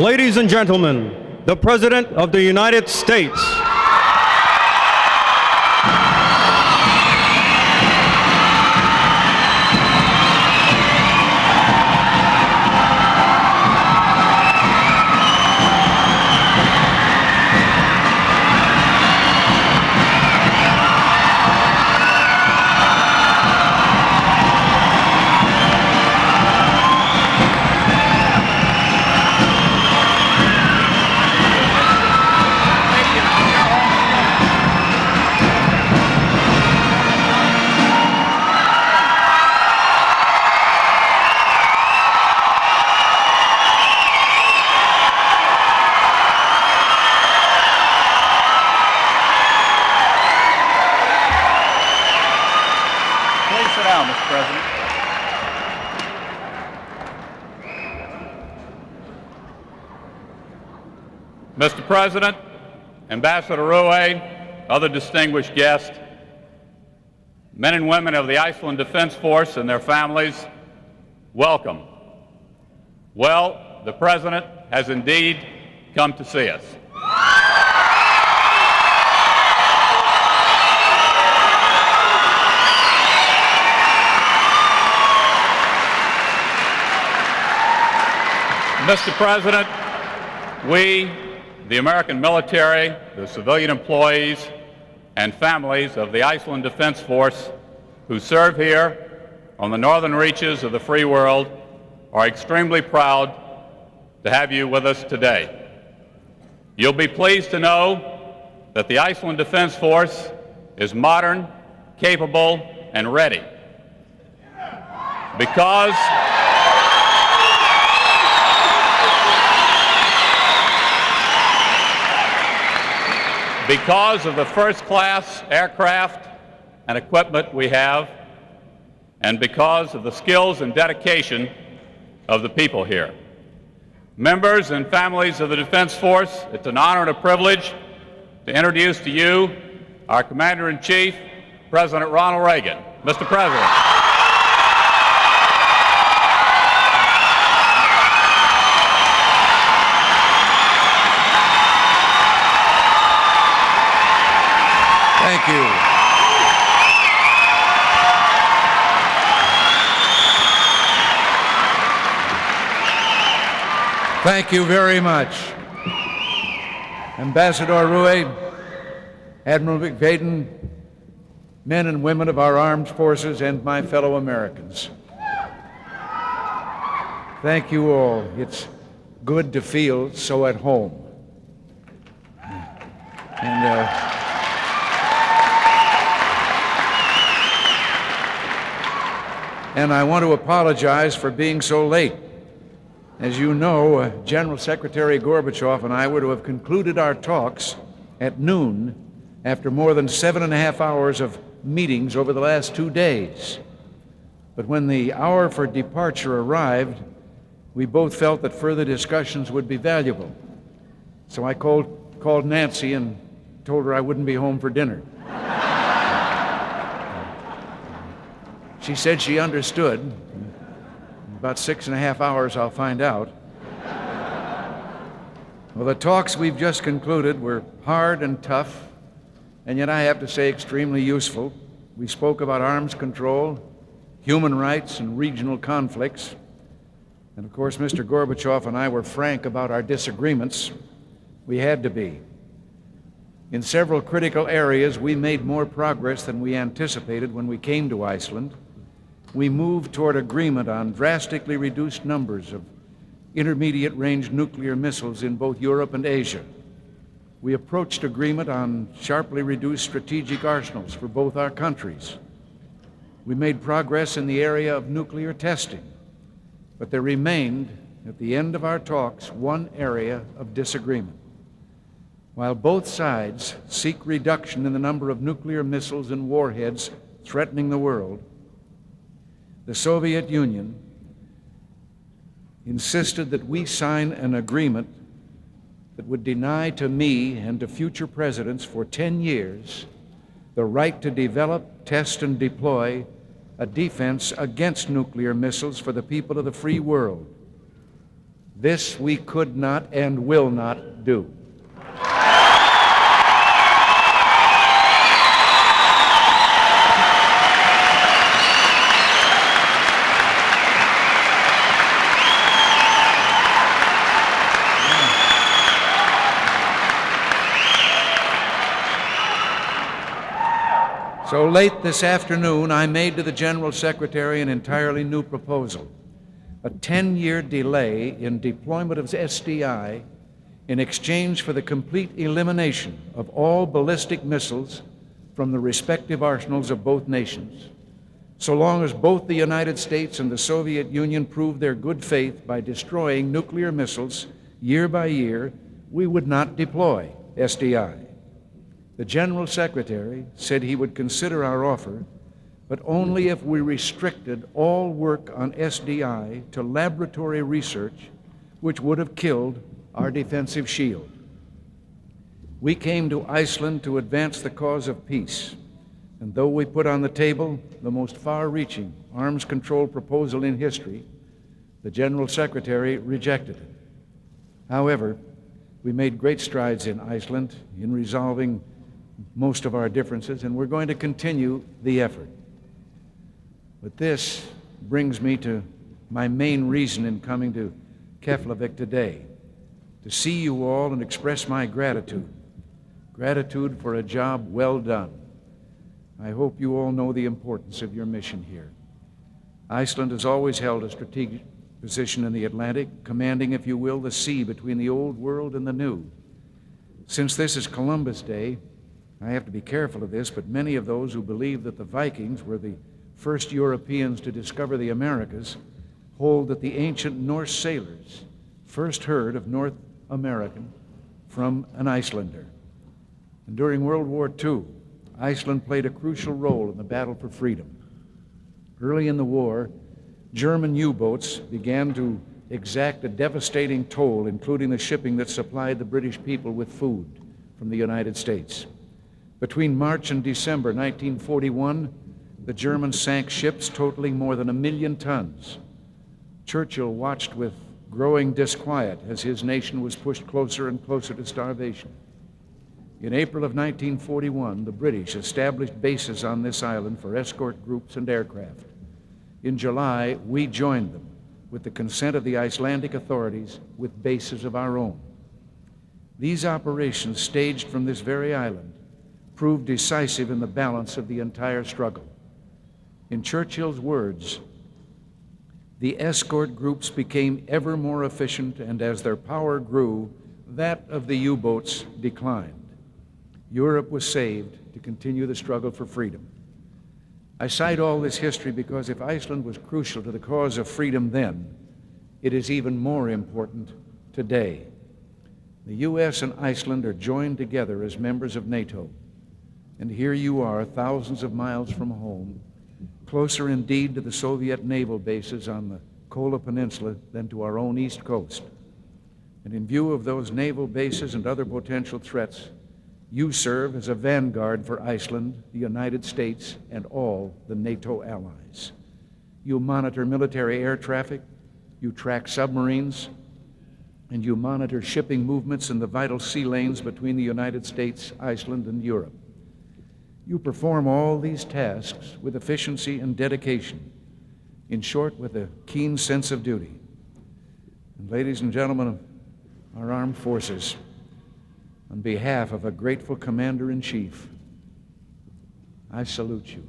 Ladies and gentlemen, the President of the United States. Mr. President, Ambassador Rue, other distinguished guests, men and women of the Iceland Defense Force and their families, welcome. Well, the President has indeed come to see us. Mr. President, we, the American military, the civilian employees, and families of the Iceland Defense Force who serve here on the northern reaches of the free world are extremely proud to have you with us today. You'll be pleased to know that the Iceland Defense Force is modern, capable, and ready. Because of the first-class aircraft and equipment we have, and because of the skills and dedication of the people here. Members and families of the Defense Force, it's an honor and a privilege to introduce to you our Commander-in-Chief, President Ronald Reagan. Mr. President. Thank you. Thank you very much. Ambassador Rue, Admiral McVaden, men and women of our armed forces, and my fellow Americans. Thank you all. It's good to feel so at home. And I want to apologize for being so late. As you know, General Secretary Gorbachev and I were to have concluded our talks at noon after more than 7.5 hours of meetings over the last 2 days. But when the hour for departure arrived, we both felt that further discussions would be valuable. So I called Nancy and told her I wouldn't be home for dinner. She said she understood. In about 6.5 hours, I'll find out. Well, the talks we've just concluded were hard and tough, and yet I have to say extremely useful. We spoke about arms control, human rights, and regional conflicts. And of course, Mr. Gorbachev and I were frank about our disagreements. We had to be. In several critical areas, we made more progress than we anticipated when we came to Iceland. We moved toward agreement on drastically reduced numbers of intermediate-range nuclear missiles in both Europe and Asia. We approached agreement on sharply reduced strategic arsenals for both our countries. We made progress in the area of nuclear testing, but there remained, at the end of our talks, one area of disagreement. While both sides seek reduction in the number of nuclear missiles and warheads threatening the world, the Soviet Union insisted that we sign an agreement that would deny to me and to future presidents for 10 years the right to develop, test, and deploy a defense against nuclear missiles for the people of the free world. This we could not and will not do. So late this afternoon, I made to the General Secretary an entirely new proposal, a 10-year delay in deployment of SDI in exchange for the complete elimination of all ballistic missiles from the respective arsenals of both nations, so long as both the United States and the Soviet Union prove their good faith by destroying nuclear missiles year by year. We would not deploy SDI. The General Secretary said he would consider our offer, but only if we restricted all work on SDI to laboratory research, which would have killed our defensive shield. We came to Iceland to advance the cause of peace, and though we put on the table the most far-reaching arms control proposal in history, the General Secretary rejected it. However, we made great strides in Iceland in resolving most of our differences, and we're going to continue the effort. But this brings me to my main reason in coming to Keflavik today, to see you all and express my gratitude for a job well done. I hope you all know the importance of your mission here. Iceland has always held a strategic position in the Atlantic, commanding, if you will, the sea between the old world and the new. Since this is Columbus Day, I have to be careful of this, but many of those who believe that the Vikings were the first Europeans to discover the Americas hold that the ancient Norse sailors first heard of North American from an Icelander. And during World War II, Iceland played a crucial role in the battle for freedom. Early in the war, German U-boats began to exact a devastating toll, including the shipping that supplied the British people with food from the United States. Between March and December 1941, the Germans sank ships totaling more than 1 million tons. Churchill watched with growing disquiet as his nation was pushed closer and closer to starvation. In April of 1941, the British established bases on this island for escort groups and aircraft. In July, we joined them with the consent of the Icelandic authorities with bases of our own. These operations, staged from this very island, proved decisive in the balance of the entire struggle. In Churchill's words, the escort groups became ever more efficient, and as their power grew, that of the U-boats declined. Europe was saved to continue the struggle for freedom. I cite all this history because if Iceland was crucial to the cause of freedom then, it is even more important today. The U.S. and Iceland are joined together as members of NATO. And here you are, thousands of miles from home, closer indeed to the Soviet naval bases on the Kola Peninsula than to our own East Coast. And in view of those naval bases and other potential threats, you serve as a vanguard for Iceland, the United States, and all the NATO allies. You monitor military air traffic, you track submarines, and you monitor shipping movements in the vital sea lanes between the United States, Iceland, and Europe. You perform all these tasks with efficiency and dedication, in short, with a keen sense of duty. And ladies and gentlemen of our armed forces, on behalf of a grateful Commander-in-Chief, I salute you.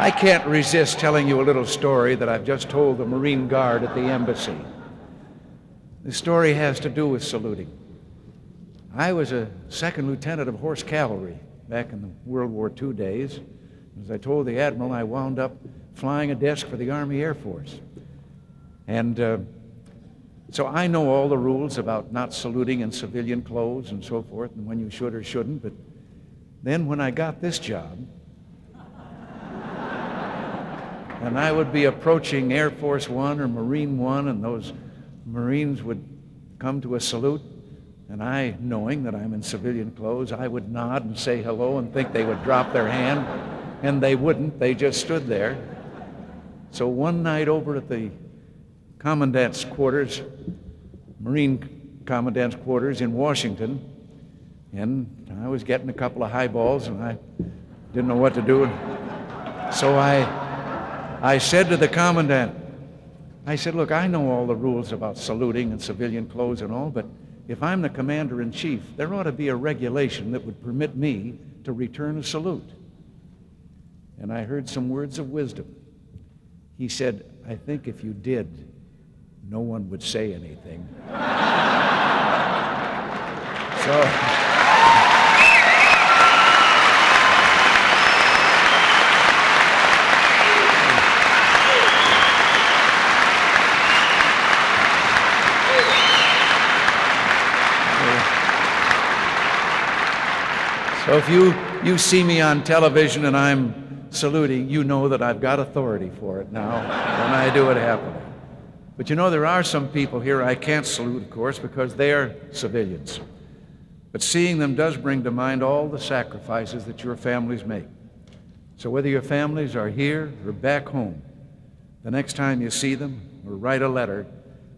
I can't resist telling you a little story that I've just told the Marine Guard at the embassy. The story has to do with saluting. I was a second lieutenant of horse cavalry back in the World War II days. As I told the Admiral, I wound up flying a desk for the Army Air Force. And so I know all the rules about not saluting in civilian clothes and so forth, and when you should or shouldn't, but then when I got this job, and I would be approaching Air Force One or Marine One, and those Marines would come to a salute, and I, knowing that I'm in civilian clothes, I would nod and say hello and think they would drop their hand, and they wouldn't. They just stood there. So one night over at the Commandant's quarters, Marine Commandant's quarters in Washington, and I was getting a couple of highballs, and I didn't know what to do. So I said to the Commandant, I said, look, I know all the rules about saluting in civilian clothes and all, but if I'm the Commander-in-Chief, there ought to be a regulation that would permit me to return a salute. And I heard some words of wisdom. He said, I think if you did, no one would say anything. So if you see me on television and I'm saluting, you know that I've got authority for it now, and I do it happily. But you know, there are some people here I can't salute, of course, because they are civilians. But seeing them does bring to mind all the sacrifices that your families make. So whether your families are here or back home, the next time you see them or write a letter,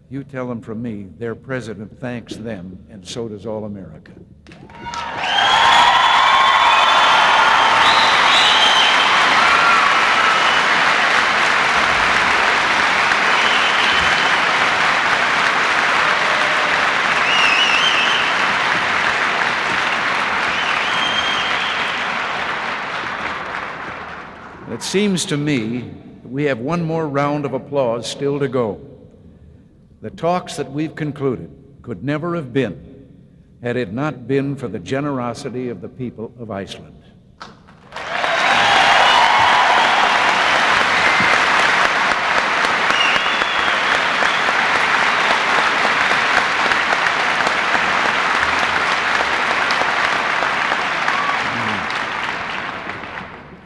you tell them from me, their president thanks them, and so does all America. It seems to me that we have one more round of applause still to go. The talks that we've concluded could never have been had it not been for the generosity of the people of Iceland.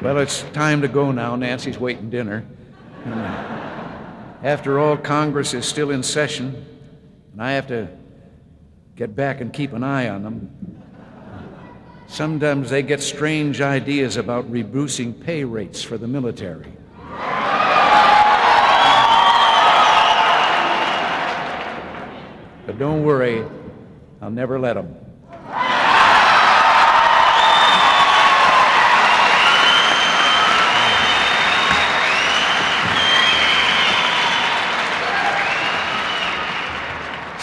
Well, it's time to go now. Nancy's waiting dinner. After all, Congress is still in session, and I have to get back and keep an eye on them. Sometimes they get strange ideas about reducing pay rates for the military. But don't worry, I'll never let them.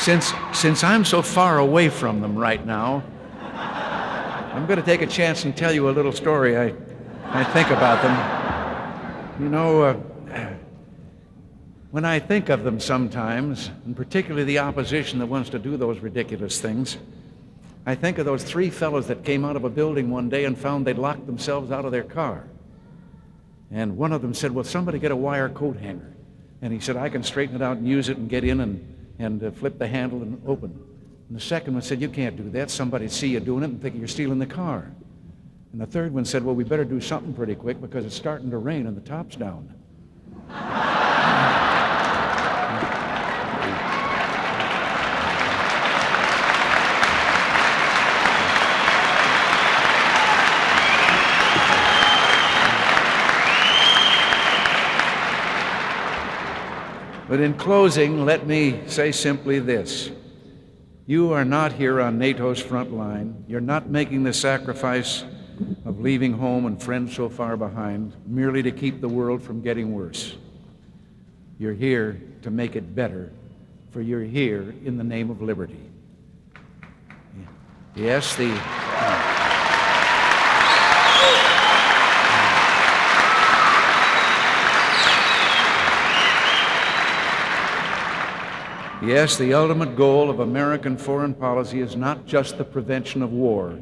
Since I'm so far away from them right now, I'm going to take a chance and tell you a little story I think about them. You know, when I think of them sometimes, and particularly the opposition that wants to do those ridiculous things, I think of those three fellows that came out of a building one day and found they'd locked themselves out of their car. And one of them said, well, somebody get a wire coat hanger. And he said, I can straighten it out and use it and get in and flip the handle and open. And the second one said, you can't do that. Somebody'd see you doing it and think you're stealing the car. And the third one said, well, we better do something pretty quick because it's starting to rain and the top's down. But in closing, let me say simply this. You are not here on NATO's front line. You're not making the sacrifice of leaving home and friends so far behind merely to keep the world from getting worse. You're here to make it better, for you're here in the name of liberty. Yes, Yes, the ultimate goal of American foreign policy is not just the prevention of war,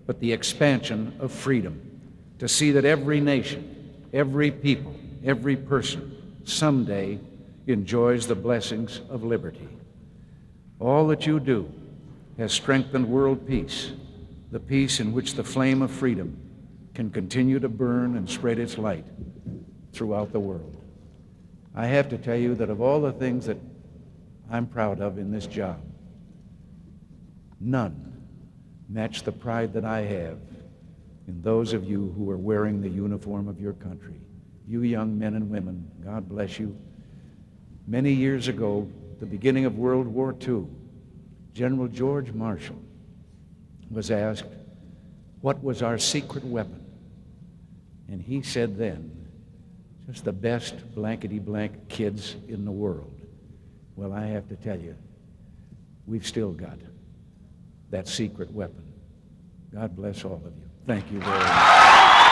but the expansion of freedom, to see that every nation, every people, every person someday enjoys the blessings of liberty. All that you do has strengthened world peace, the peace in which the flame of freedom can continue to burn and spread its light throughout the world. I have to tell you that of all the things that I'm proud of in this job, none match the pride that I have in those of you who are wearing the uniform of your country. You young men and women, God bless you. Many years ago, the beginning of World War II, General George Marshall was asked, what was our secret weapon? And he said then, just the best blankety-blank kids in the world. Well, I have to tell you, we've still got that secret weapon. God bless all of you. Thank you very much.